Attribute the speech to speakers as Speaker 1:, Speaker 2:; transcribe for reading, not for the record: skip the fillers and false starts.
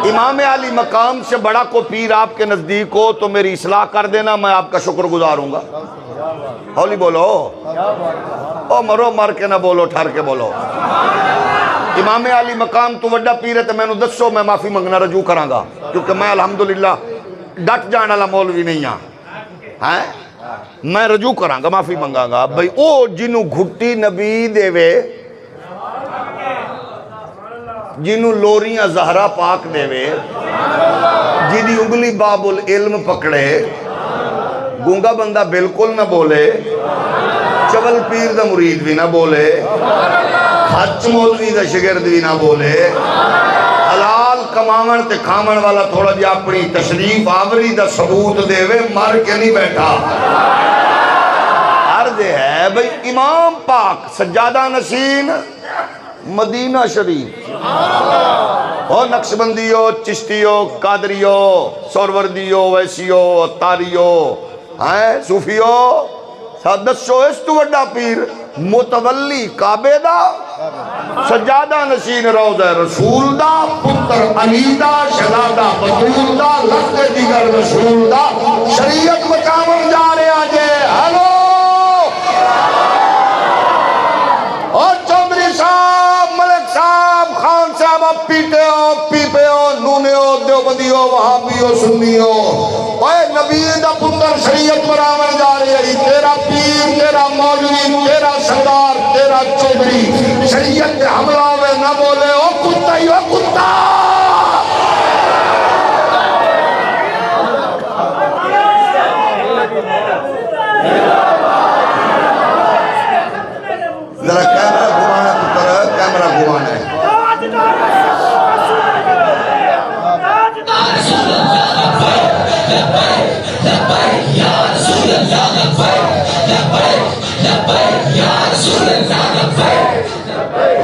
Speaker 1: امام علی مقام سے بڑا کو پیر آپ کے نزدیک ہو تو میری اصلاح کر دینا، میں آپ کا شکر گزار ہوں گا۔ ہولی بولو، او مرو مر کے نہ بولو، ٹھہر کے بولو۔ امام علی مقام تو وڈا پیر ہے تو میں نے دسو، میں معافی منگنا رجوع کراں گا، کیونکہ میں الحمدللہ ڈٹ جانا لا مولوی نہیں ہاں، میں رجوع کراں گا، معافی منگاں گا۔ بھئی او جنوں گھٹی نبی دے وے، جنوں لوریاں زہرا پاک دے وے، جنی انگلی باب العلم پکڑے، گونگا بندہ بالکل نہ بولے، چول پیر دا مرید بھی نہ بولے، خچ مولوی دا شگرد بھی نہ بولے، حلال کماون تے کھامن والا تھوڑا جی اپنی تشریف آوری دا ثبوت دے وے، مر کے نہیں بیٹھا۔ عرض ہے بھئی امام پاک سجادہ نشین مدینہ شریف، او نقشبندیو، چشتیو، قادریو، سوروردیو، ویسیو، تاریو، صوفیو، سادسو اس تو وڈا پیر متولی کعبے دا، سجادہ نشین روضہ رسول دا، پتر علی دا، شہزادہ بطول دا، لخت دیگر رسول دا، شریعت بچاون جا رہے آجے۔ ہلو اور چودھری صاحب، ملک صاحب، خان صاحب، اب پیٹے ہو، پیپے ہو، نونے ہو، دیوبندی ہو، وہابی ہو، سنی ہو، اے نبی دا پتر شریعت برآمد جا رہی ہے، تیرا پیر، تیرا مولوی، تیرا سردار، تیرا چودھری شریعت کے حملہ میں نہ بولے، او کتا ہی، او کتا۔ ذرا کیمرہ گھمانا پتر، کیمرہ گھمانا ہے۔